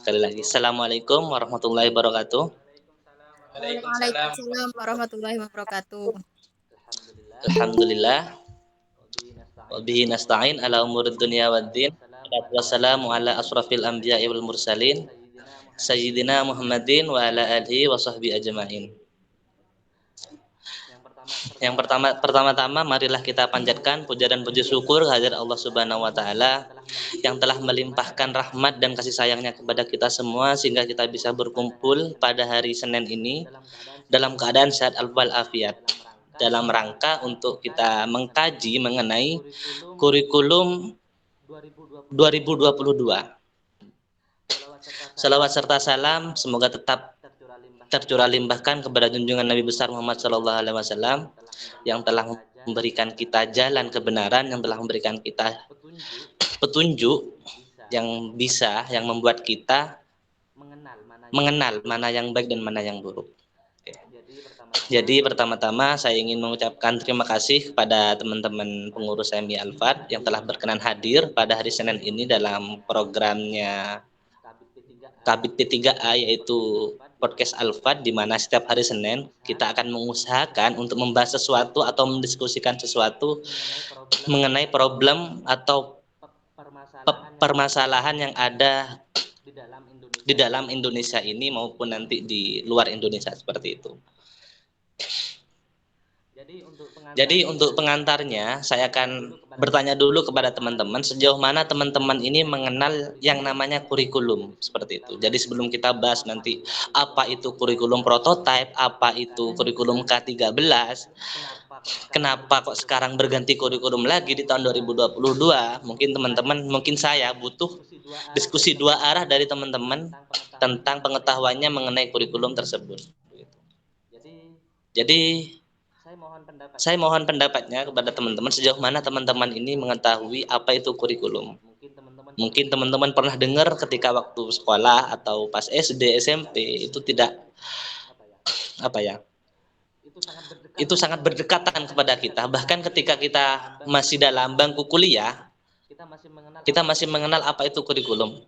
Sekali lagi, Assalamualaikum warahmatullahi wabarakatuh. Waalaikumsalam. Waalaikumsalam warahmatullahi wabarakatuh. Alhamdulillah. Wa bihi nasta'in ala umuri dunya waddin. Wassalamu ala asrafil anbiya'i wal mursalin. Sayyidina Muhammadin wa ala alihi wa sahbihi ajma'in. Yang pertama-tama marilah kita panjatkan puja dan puji syukur kehadirat Allah Subhanahu wa taala yang telah melimpahkan rahmat dan kasih sayangnya kepada kita semua sehingga kita bisa berkumpul pada hari Senin ini dalam keadaan sehat walafiat dalam rangka untuk kita mengkaji mengenai kurikulum 2022. Salawat serta salam semoga tetap tercurah limpahkan kepada junjungan Nabi besar Muhammad sallallahu alaihi wasallam yang telah memberikan kita jalan kebenaran, yang telah memberikan kita petunjuk yang membuat kita mengenal mana yang baik dan mana yang buruk. Jadi pertama-tama saya ingin mengucapkan terima kasih kepada teman-teman pengurus MI Al-Fat yang telah berkenan hadir pada hari Senin ini dalam programnya Kabit P3A yaitu podcast Al-Fat, di mana setiap hari Senin kita akan mengusahakan untuk membahas sesuatu atau mendiskusikan sesuatu mengenai problem atau permasalahan yang ada di dalam Indonesia ini maupun nanti di luar Indonesia seperti itu. Jadi untuk pengantarnya saya akan bertanya dulu kepada teman-teman sejauh mana teman-teman ini mengenal yang namanya kurikulum seperti itu. Jadi sebelum kita bahas nanti apa itu kurikulum prototype, apa itu kurikulum K13, kenapa kok sekarang berganti kurikulum lagi di tahun 2022, mungkin teman-teman, mungkin saya butuh diskusi dua arah dari teman-teman tentang pengetahuannya mengenai kurikulum tersebut. Jadi saya mohon pendapatnya kepada teman-teman sejauh mana teman-teman ini mengetahui apa itu kurikulum. Mungkin teman-teman pernah dengar ketika waktu sekolah atau pas SD, SMP itu tidak itu sangat berdekatan kepada kita. Bahkan ketika kita masih dalam bangku kuliah, kita masih mengenal apa itu kurikulum.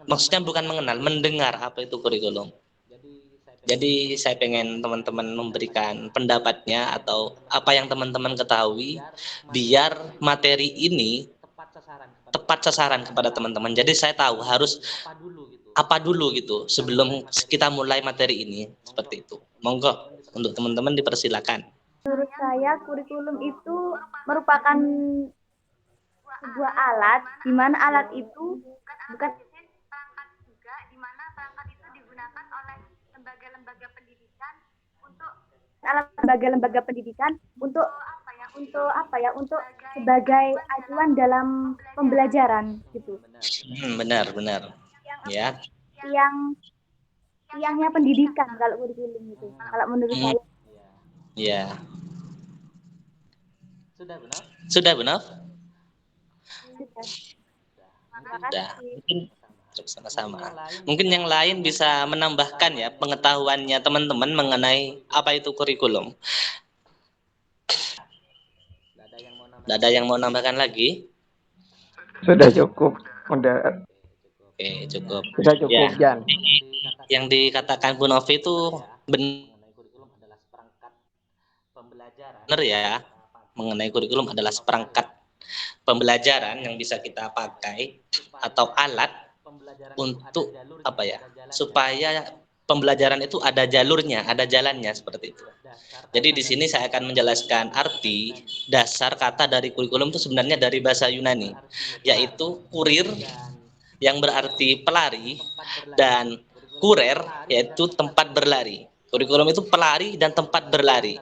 Maksudnya bukan mengenal, mendengar apa itu kurikulum. Jadi saya pengen teman-teman memberikan pendapatnya atau apa yang teman-teman ketahui biar materi ini tepat sasaran kepada teman-teman. Jadi saya tahu harus apa dulu gitu sebelum kita mulai materi ini seperti itu. Monggo untuk teman-teman dipersilakan. Menurut saya kurikulum itu merupakan sebuah alat di mana alat itu bukan perangkat juga, di mana perangkat itu digunakan oleh lembaga-lembaga pendidikan untuk untuk sebagai acuan dalam pembelajaran gitu. Benar. Ya. Tiangnya pendidikan kalau kurikulum itu. Kalau menurut saya. Ya. Sudah benar? Sudah. Mungkin sama-sama. Mungkin yang lain bisa menambahkan ya pengetahuannya teman-teman mengenai apa itu kurikulum. Tidak ada yang mau nambahkan lagi? Sudah cukup. Udah. Oke, cukup. Sudah cukup, Ya. Jan. Yang dikatakan Bu Novi itu benar ya. Mengenai kurikulum adalah seperangkat pembelajaran yang bisa kita pakai atau alat untuk supaya pembelajaran itu ada jalurnya, ada jalannya seperti itu. Jadi di sini saya akan menjelaskan arti dasar kata dari kurikulum itu sebenarnya dari bahasa Yunani, yaitu kurir yang berarti pelari dan kurer yaitu tempat berlari. Kurikulum itu pelari dan tempat berlari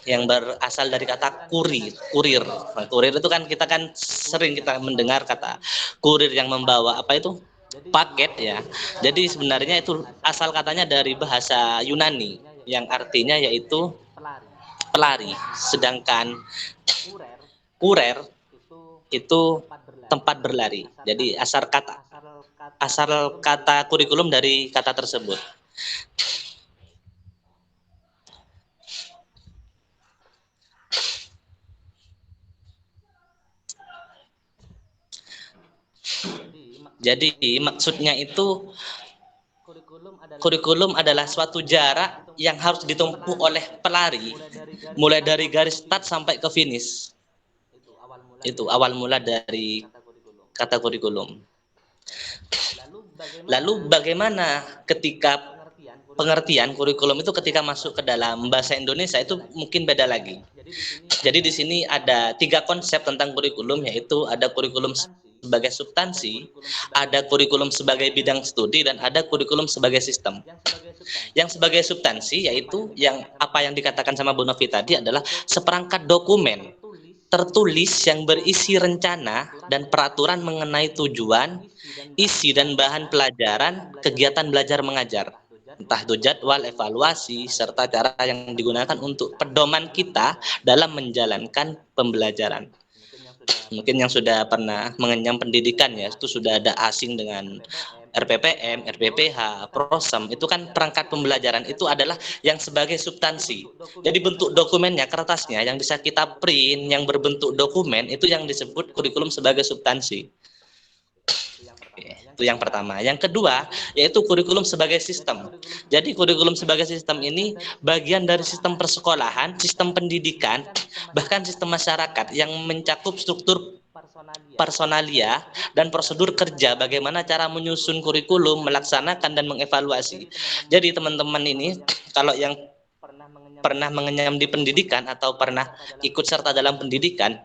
yang berasal dari kata kurir. Nah, kurir itu kan kita sering kita mendengar kata kurir yang membawa apa itu paket ya. Jadi sebenarnya itu asal katanya dari bahasa Yunani yang artinya yaitu pelari. Sedangkan kurer itu tempat berlari. Jadi asal kata kurikulum dari kata tersebut. Jadi maksudnya itu kurikulum adalah suatu jarak yang harus ditempuh oleh pelari mulai dari garis start sampai ke finish. Itu awal mula dari kata kurikulum. Lalu bagaimana ketika pengertian kurikulum itu ketika masuk ke dalam bahasa Indonesia itu mungkin beda lagi. Jadi di sini ada 3 konsep tentang kurikulum, yaitu ada kurikulum sebagai substansi, ada kurikulum sebagai bidang studi, dan ada kurikulum sebagai sistem. Yang sebagai substansi yaitu yang apa yang dikatakan sama Bu Novi tadi adalah seperangkat dokumen tertulis yang berisi rencana dan peraturan mengenai tujuan, isi dan bahan pelajaran, kegiatan belajar mengajar. Entah itu jadwal, evaluasi, serta cara yang digunakan untuk pedoman kita dalam menjalankan pembelajaran. Mungkin yang sudah pernah mengenyam pendidikan ya, itu sudah ada asing dengan RPPM, RPPH, Prosem, itu kan perangkat pembelajaran itu adalah yang sebagai substansi. Jadi bentuk dokumennya, kertasnya yang bisa kita print, yang berbentuk dokumen, itu yang disebut kurikulum sebagai substansi. Itu yang pertama. Yang kedua, yaitu kurikulum sebagai sistem. Jadi kurikulum sebagai sistem ini bagian dari sistem persekolahan, sistem pendidikan, bahkan sistem masyarakat yang mencakup struktur personalia dan prosedur kerja, bagaimana cara menyusun kurikulum, melaksanakan dan mengevaluasi. Jadi teman-teman ini kalau yang pernah mengenyam di pendidikan atau pernah ikut serta dalam pendidikan,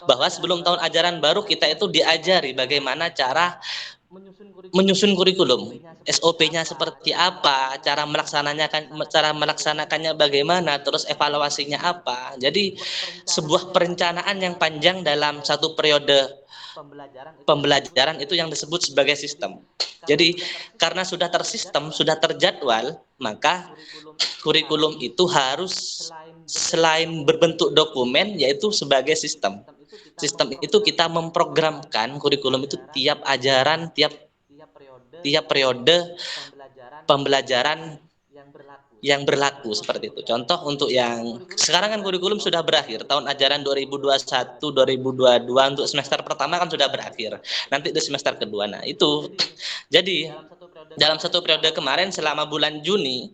bahwa sebelum tahun ajaran baru kita itu diajari bagaimana cara menyusun kurikulum, SOP-nya seperti apa, cara melaksanakannya bagaimana, terus evaluasinya apa. Jadi sebuah perencanaan yang panjang dalam satu periode pembelajaran itu yang disebut sebagai sistem. Jadi karena sudah tersistem, sudah terjadwal, maka kurikulum itu harus selain berbentuk dokumen yaitu sebagai sistem. Sistem itu kita memprogramkan kurikulum itu tiap ajaran, tiap periode pembelajaran yang berlaku seperti itu. Contoh untuk yang sekarang kan kurikulum sudah berakhir, tahun ajaran 2021-2022 untuk semester pertama kan sudah berakhir. Nanti di semester kedua. Nah, itu. Jadi dalam satu periode kemarin selama bulan Juni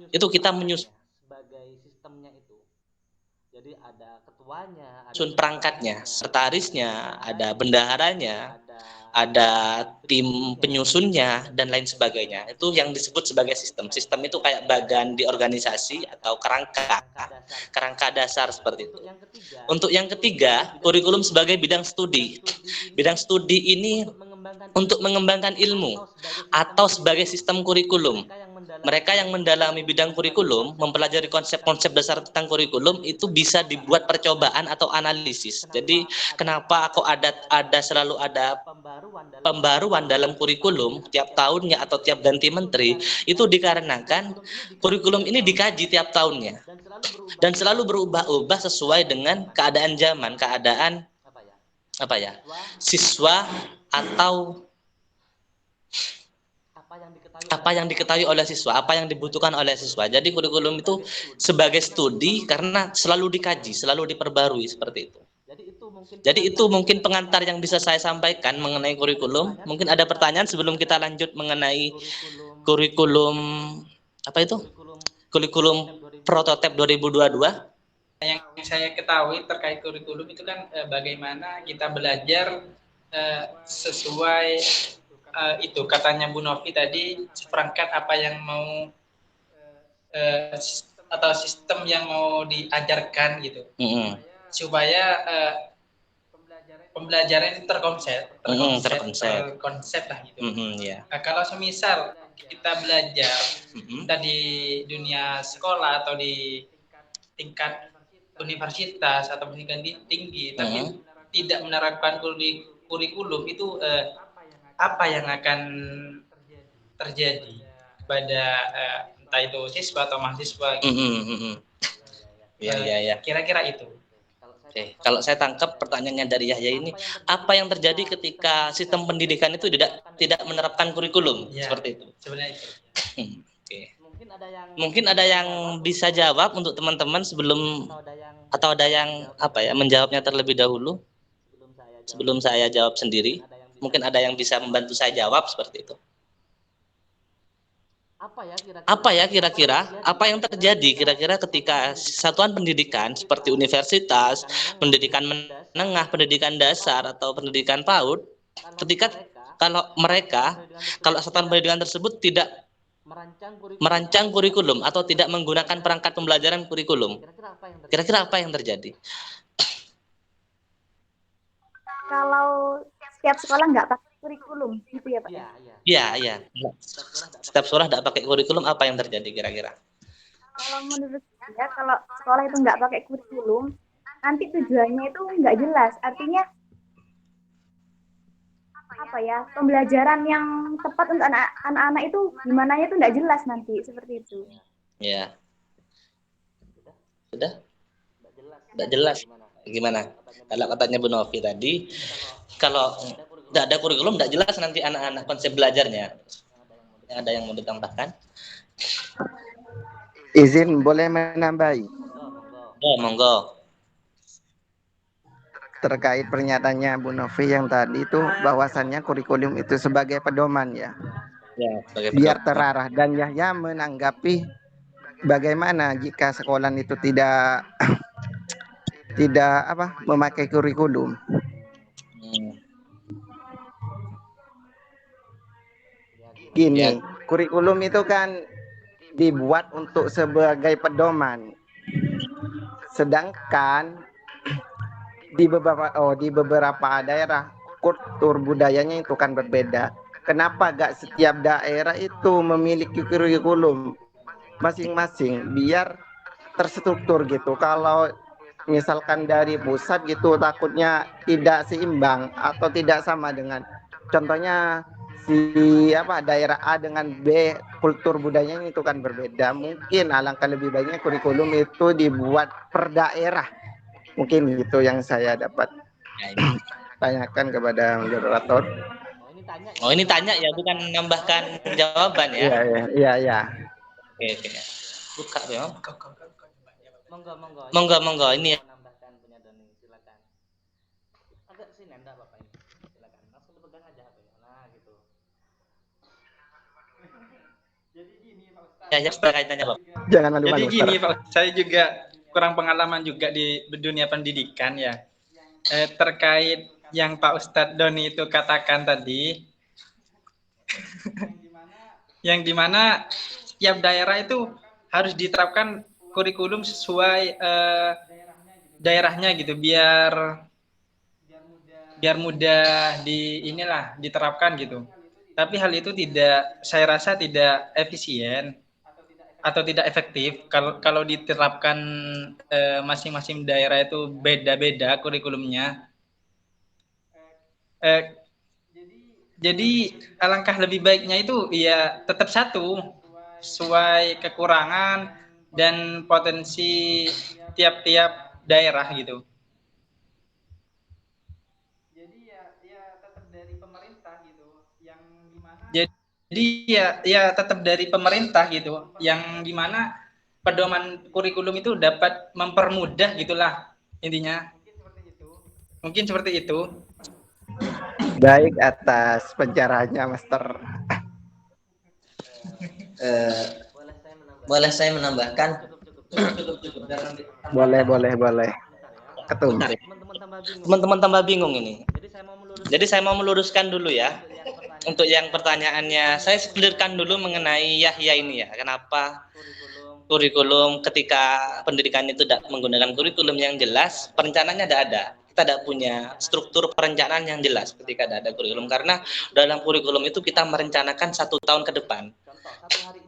itu kita menyusun jadi ada ketuanya, ada perangkatnya, sekretarisnya, ada bendaharanya, ada tim penyusunnya dan lain sebagainya. Itu yang disebut sebagai sistem. Sistem itu kayak bagan di organisasi atau kerangka dasar seperti itu. Untuk yang ketiga, kurikulum sebagai bidang studi. Bidang studi ini untuk mengembangkan ilmu atau sebagai sistem kurikulum. Mereka yang mendalami bidang kurikulum, mempelajari konsep-konsep dasar tentang kurikulum itu bisa dibuat percobaan atau analisis. Jadi kenapa kok selalu ada pembaruan dalam kurikulum tiap tahunnya atau tiap ganti menteri, itu dikarenakan kurikulum ini dikaji tiap tahunnya dan selalu berubah-ubah sesuai dengan keadaan zaman, keadaan siswa atau apa yang diketahui oleh siswa, apa yang dibutuhkan oleh siswa. Jadi kurikulum itu sebagai studi karena selalu dikaji, selalu diperbarui seperti itu. Jadi itu mungkin pengantar yang bisa saya sampaikan mengenai kurikulum. Mungkin ada pertanyaan sebelum kita lanjut mengenai kurikulum kurikulum prototipe 2022. Yang saya ketahui terkait kurikulum itu kan bagaimana kita belajar sesuai itu katanya Bu Novi tadi, seperangkat apa yang mau atau sistem yang mau diajarkan gitu, supaya pembelajaran itu terkonsep lah gitu. Yeah. Nah, kalau semisal kita belajar di dunia sekolah atau di tingkat universitas atau pendidikan tinggi, tapi tidak menerapkan kurikulum itu apa yang akan terjadi pada entah itu siswa atau mahasiswa gitu. Ya. Kira-kira itu. Oke. Kalau saya tangkap pertanyaannya dari Yahya ini, apa yang terjadi ketika sistem pendidikan itu tidak menerapkan kurikulum seperti itu? Sebenarnya itu. Oke. Mungkin ada yang bisa jawab untuk teman-teman sebelum atau ada yang menjawabnya terlebih dahulu sebelum saya jawab sendiri. Mungkin ada yang bisa membantu saya jawab seperti itu. Apa ya kira-kira? Apa yang terjadi kira-kira ketika satuan pendidikan seperti universitas, pendidikan menengah, pendidikan dasar, atau pendidikan PAUD, ketika kalau satuan pendidikan tersebut tidak merancang kurikulum atau tidak menggunakan perangkat pembelajaran kurikulum, kira-kira apa yang terjadi? Kalau setiap sekolah nggak pakai kurikulum, gitu ya Pak? Iya. Setiap sekolah tidak pakai kurikulum, apa yang terjadi kira-kira? Kalau menurut saya, kalau sekolah itu nggak pakai kurikulum, nanti tujuannya itu nggak jelas. Artinya apa ya, pembelajaran yang tepat untuk anak-anak itu gimana itu nggak jelas nanti, seperti itu. Ya. Sudah? Nggak jelas. Gimana? Kalau katanya Bu Novi tadi, kalau nggak ada kurikulum, nggak jelas nanti anak-anak konsep belajarnya. Ada yang mau ditambahkan? Izin boleh menambahi Oh, monggo. terkait pernyataannya Bu Novi yang tadi itu bahwasannya kurikulum itu sebagai pedoman ya. Ya, sebagai Biar pedoman. terarah, dan Yahya menanggapi bagaimana jika sekolah itu tidak memakai kurikulum. Gini, Ya. kurikulum itu kan dibuat untuk sebagai pedoman. Sedangkan di beberapa daerah kultur budayanya itu kan berbeda. Kenapa gak setiap daerah itu memiliki kurikulum masing-masing biar terstruktur gitu? Kalau misalkan dari pusat gitu takutnya tidak seimbang atau tidak sama dengan contohnya daerah A dengan B, kultur budayanya itu kan berbeda. Mungkin alangkah lebih baiknya kurikulum itu dibuat per daerah. Mungkin gitu yang saya dapat tanyakan kepada moderator. Oh, ini tanya ya, bukan menambahkan jawaban ya? Iya. Oke. Buka ya. Monggo. Ini ya. Ya, kaitannya Pak. Jangan Jadi malu-malu. gini Pak, saya juga kurang pengalaman juga di dunia pendidikan ya. Terkait yang Pak Ustadz Doni itu katakan tadi, yang dimana tiap daerah itu harus diterapkan kurikulum sesuai daerahnya gitu, biar mudah diterapkan gitu. Tapi hal itu saya rasa tidak efisien atau tidak efektif kalau diterapkan masing-masing daerah itu beda-beda kurikulumnya. Jadi alangkah lebih baiknya itu ya tetap satu sesuai kekurangan dan potensi tiap-tiap daerah gitu. Jadi ya tetap dari pemerintah gitu, yang dimana pedoman kurikulum itu dapat mempermudah gitulah intinya. Mungkin seperti itu. Baik, atas pencerahannya Master. Boleh saya menambahkan? Boleh. Ketum. Teman-teman tambah bingung ini. Jadi saya mau meluruskan dulu ya. Untuk yang pertanyaannya, saya clearkan dulu mengenai Yahya ini ya. Kenapa kurikulum ketika pendidikan itu tidak menggunakan kurikulum yang jelas, perencanaannya tidak ada. Kita tidak punya struktur perencanaan yang jelas ketika tidak ada kurikulum. Karena dalam kurikulum itu kita merencanakan 1 tahun ke depan.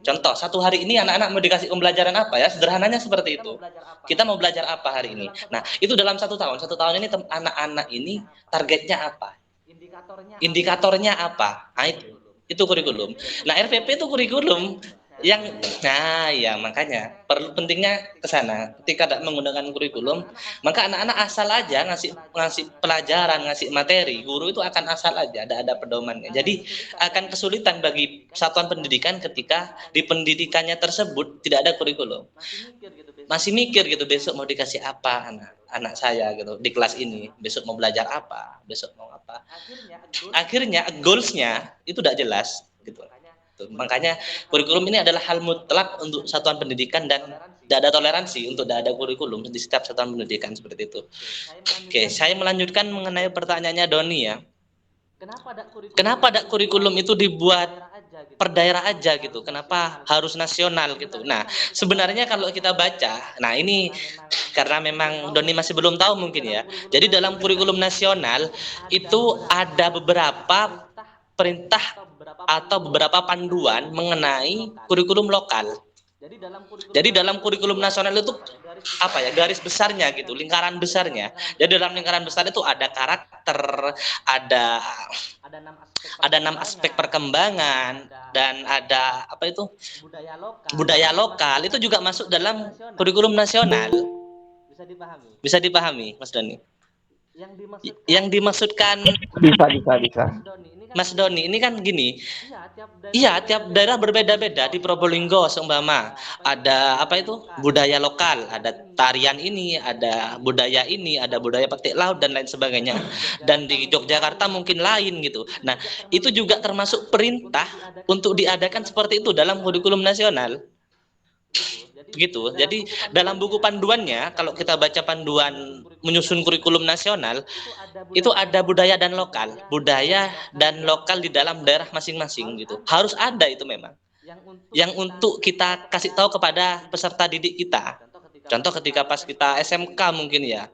Contoh, 1 hari ini anak-anak mau dikasih pembelajaran apa ya? Sederhananya seperti itu. Kita mau belajar apa hari ini? Nah, itu dalam 1 tahun. 1 tahun ini anak-anak ini targetnya apa? Indikatornya apa? Nah, itu kurikulum. Nah, RPP itu kurikulum. Nah ya makanya perlu pentingnya ke sana. Ketika tidak menggunakan kurikulum, maka anak-anak asal aja ngasih pelajaran, ngasih materi. Guru itu akan asal aja, ada pedomannya. Jadi akan kesulitan bagi satuan pendidikan ketika di pendidikannya tersebut tidak ada kurikulum. Masih mikir gitu, besok mau dikasih apa anak saya gitu di kelas ini, besok mau belajar apa, besok mau apa. Akhirnya goals-nya itu tidak jelas gitu. Makanya kurikulum ini adalah hal mutlak untuk satuan pendidikan dan tidak ada toleransi untuk tidak ada kurikulum di setiap satuan pendidikan seperti itu. Oke, saya melanjutkan mengenai pertanyaannya Doni ya. Kenapa ada kurikulum itu dibuat per daerah aja gitu? Kenapa harus nasional gitu? Nah, sebenarnya kalau kita baca, nah ini karena memang Doni masih belum tahu mungkin ya. Jadi dalam kurikulum nasional itu ada beberapa perintah atau beberapa panduan mengenai kurikulum lokal. Jadi dalam kurikulum nasional itu apa ya, garis besarnya gitu, lingkaran besarnya. Jadi dalam lingkaran besar itu ada karakter, ada 6 aspek perkembangan, dan ada apa itu, budaya lokal. Itu juga masuk dalam kurikulum nasional. Bisa dipahami Mas Doni? Yang dimaksudkan Bisa. Mas Doni ini kan gini, iya tiap daerah berbeda-beda. Di Probolinggo seumpama ada apa itu, budaya lokal, ada tarian ini, ada budaya ini, ada budaya petik laut dan lain sebagainya. Dan di Yogyakarta mungkin lain gitu. Nah itu juga termasuk perintah untuk diadakan seperti itu dalam kurikulum nasional. Begitu. Jadi dalam buku panduannya, kalau kita baca panduan menyusun kurikulum nasional, itu ada budaya dan lokal di dalam daerah masing-masing gitu. Harus ada itu memang. Yang untuk kita kasih tahu kepada peserta didik kita. Contoh ketika pas kita SMK mungkin ya,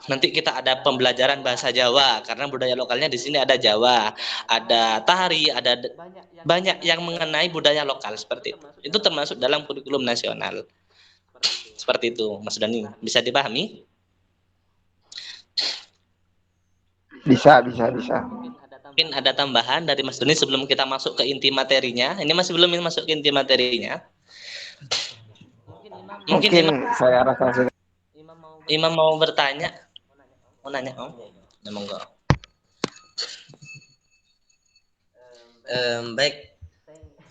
nanti kita ada pembelajaran bahasa Jawa karena budaya lokalnya di sini ada Jawa, ada tari, ada banyak yang mengenai budaya lokal seperti itu. Itu termasuk dalam kurikulum nasional. Seperti itu, Mas Dani. Bisa dipahami? Bisa. Mungkin ada tambahan dari Mas Dani sebelum kita masuk ke inti materinya. Ini masih belum masuk ke inti materinya. Mungkin saya rasa Imam mau bertanya. Mau nanya, Om? Ya, monggo. Baik,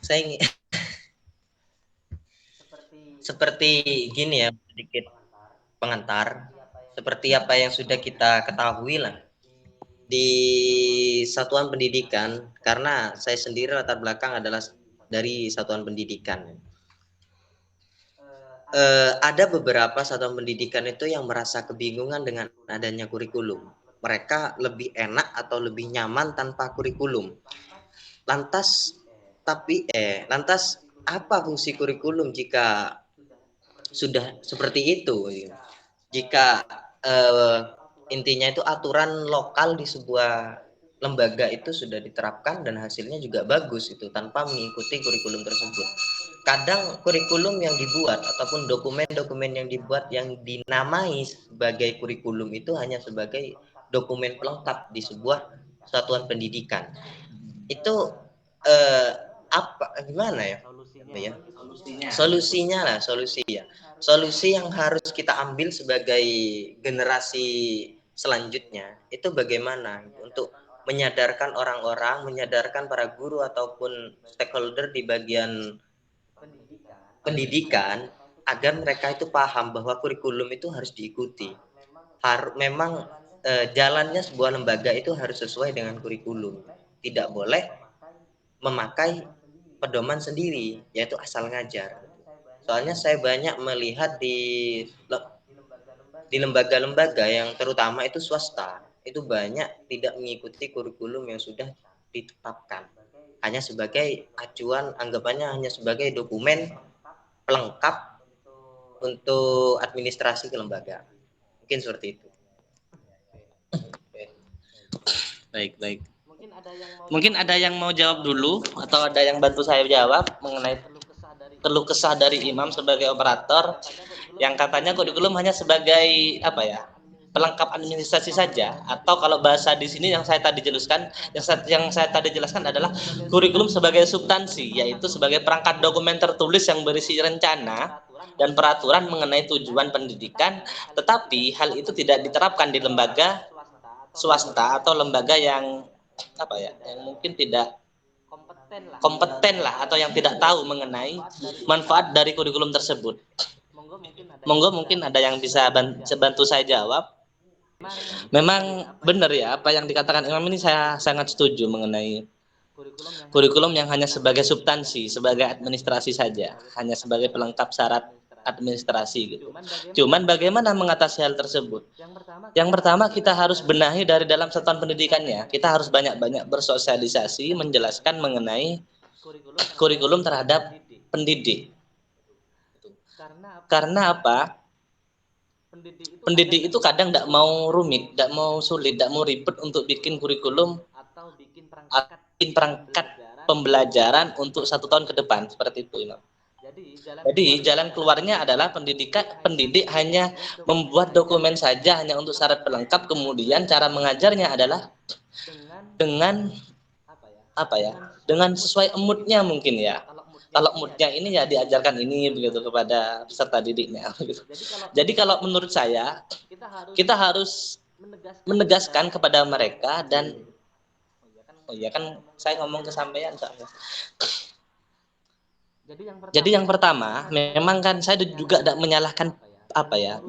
saya ingin seperti gini ya, sedikit pengantar seperti apa yang sudah kita ketahui lah di satuan pendidikan, karena saya sendiri latar belakang adalah dari satuan pendidikan. Ada beberapa satuan pendidikan itu yang merasa kebingungan dengan adanya kurikulum. Mereka lebih enak atau lebih nyaman tanpa kurikulum. Lantas apa fungsi kurikulum jika sudah seperti itu? Jika intinya itu aturan lokal di sebuah lembaga itu sudah diterapkan dan hasilnya juga bagus itu tanpa mengikuti kurikulum tersebut. Kadang kurikulum yang dibuat ataupun dokumen-dokumen yang dibuat yang dinamai sebagai kurikulum itu hanya sebagai dokumen pelengkap di sebuah satuan pendidikan. Itu gimana ya? Solusi yang harus kita ambil sebagai generasi selanjutnya itu bagaimana untuk menyadarkan orang-orang, menyadarkan para guru ataupun stakeholder di bagian pendidikan agar mereka itu paham bahwa kurikulum itu harus diikuti. Memang jalannya sebuah lembaga itu harus sesuai dengan kurikulum. Tidak boleh memakai pedoman sendiri, yaitu asal ngajar. Soalnya saya banyak melihat di lembaga-lembaga yang terutama itu swasta, itu banyak tidak mengikuti kurikulum yang sudah ditetapkan. Hanya sebagai acuan, anggapannya hanya sebagai dokumen pelengkap untuk administrasi kelembagaan. Mungkin seperti itu. Baik. Mungkin ada yang mau jawab dulu atau ada yang bantu saya jawab mengenai keluh kesah dari Imam sebagai operator yang katanya kurikulum hanya sebagai apa ya, pelengkap administrasi saja, atau kalau bahasa di sini yang saya tadi jelaskan, yang saya tadi jelaskan adalah kurikulum sebagai substansi, yaitu sebagai perangkat dokumen tertulis yang berisi rencana dan peraturan mengenai tujuan pendidikan, tetapi hal itu tidak diterapkan di lembaga swasta atau lembaga yang yang mungkin tidak kompeten lah, atau yang tidak tahu mengenai manfaat dari kurikulum tersebut. Monggo mungkin ada yang bisa bantu saya jawab. Memang benar ya apa yang dikatakan Imam ini, saya sangat setuju mengenai kurikulum yang hanya sebagai substansi, sebagai administrasi saja, hanya sebagai pelengkap syarat administrasi gitu. Cuman bagaimana mengatasi hal tersebut? Yang pertama kita harus benahi dari dalam satuan pendidikannya. Kita harus banyak-banyak bersosialisasi, menjelaskan mengenai kurikulum terhadap pendidik. Karena apa? Pendidik itu kadang tidak mau rumit, tidak mau sulit, tidak mau ribet untuk bikin kurikulum atau bikin perangkat pembelajaran untuk 1 tahun ke depan, seperti itu. Jadi jalan keluarnya adalah pendidik hanya membuat dokumen saja hanya untuk syarat pelengkap, kemudian cara mengajarnya adalah dengan dengan sesuai moodnya mungkin ya. Kalau moodnya ini ya diajarkan ini begitu kepada peserta didiknya. Jadi kalau menurut saya kita harus menegaskan kepada mereka dan saya ngomong ke sampean soalnya. Jadi yang pertama, memang kan saya juga tidak menyalahkan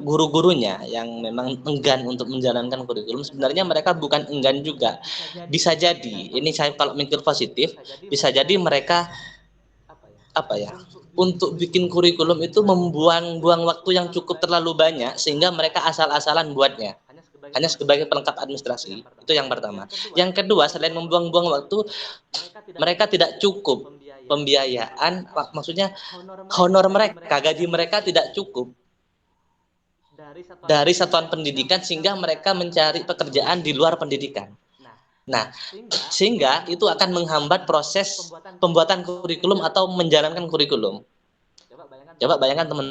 guru-gurunya yang memang enggan untuk menjalankan kurikulum. Sebenarnya mereka bukan enggan juga. Bisa jadi, ini saya kalau mikir positif, bisa jadi mereka untuk bikin kurikulum itu membuang-buang waktu yang cukup terlalu banyak sehingga mereka asal-asalan buatnya. Hanya sebagai pelengkap administrasi. Itu yang pertama. Yang kedua, selain membuang-buang waktu, mereka tidak cukup pembiayaan, maksudnya honor mereka, gaji mereka tidak cukup dari satuan pendidikan sehingga mereka mencari pekerjaan di luar pendidikan. Nah, sehingga itu akan menghambat proses pembuatan kurikulum atau menjalankan kurikulum. Coba bayangkan teman,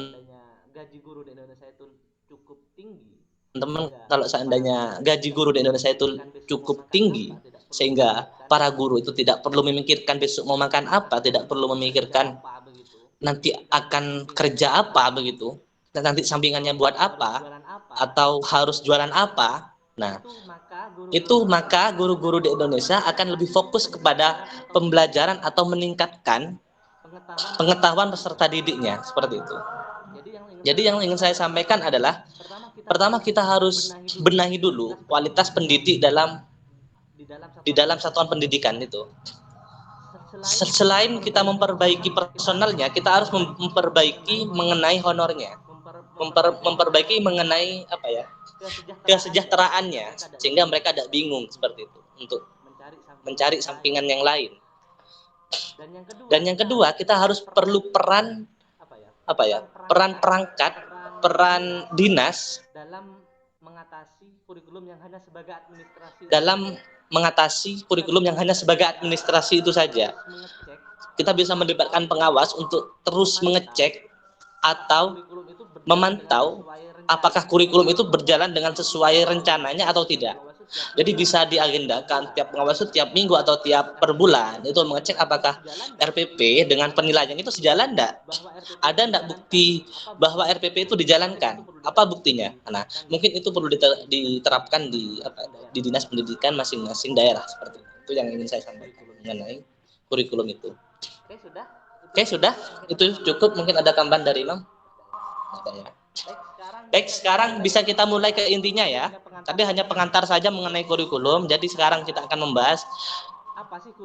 gaji guru di Indonesia itu cukup tinggi. Teman, kalau seandainya gaji guru di Indonesia itu cukup tinggi, sehingga para guru itu tidak perlu memikirkan besok mau makan apa, tidak perlu memikirkan nanti akan kerja apa begitu, dan nanti sampingannya buat apa, atau harus jualan apa. Nah, itu maka guru-guru di Indonesia akan lebih fokus kepada pembelajaran atau meningkatkan pengetahuan peserta didiknya, seperti itu. Jadi yang ingin saya sampaikan adalah, pertama kita harus benahi dulu kualitas pendidik di dalam satuan pendidikan itu. Selain kita memperbaiki personalnya, kita harus memperbaiki mengenai honornya, memperbaiki mengenai kesejahteraannya, sehingga mereka tidak bingung seperti itu untuk mencari sampingan yang lain. Dan yang kedua, kita harus perlu peran perangkat, peran dinas dalam mengatasi kurikulum yang hanya sebagai administrasi itu saja. Kita bisa melibatkan pengawas untuk terus mengecek atau memantau apakah kurikulum itu berjalan dengan sesuai rencananya atau tidak. Jadi bisa diagendakan tiap pengawas itu tiap minggu atau tiap per bulan itu mengecek apakah RPP dengan penilaian itu sejalan enggak? Ada enggak bukti bahwa RPP itu dijalankan? Apa buktinya? Nah, mungkin itu perlu diterapkan di dinas pendidikan masing-masing daerah, seperti itu. Itu yang ingin saya sampaikan mengenai kurikulum itu. Oke, sudah. Itu cukup. Mungkin ada tambahan dari Imam? Ada ya. Baik, sekarang bisa kita mulai ke intinya ya. Tadi hanya pengantar saja mengenai kurikulum. Jadi sekarang kita akan membahas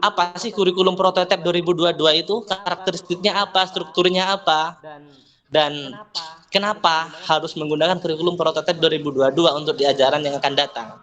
apa sih kurikulum prototipe 2022 itu, karakteristiknya apa, strukturnya apa, dan kenapa harus menggunakan kurikulum prototipe 2022 untuk di ajaran yang akan datang.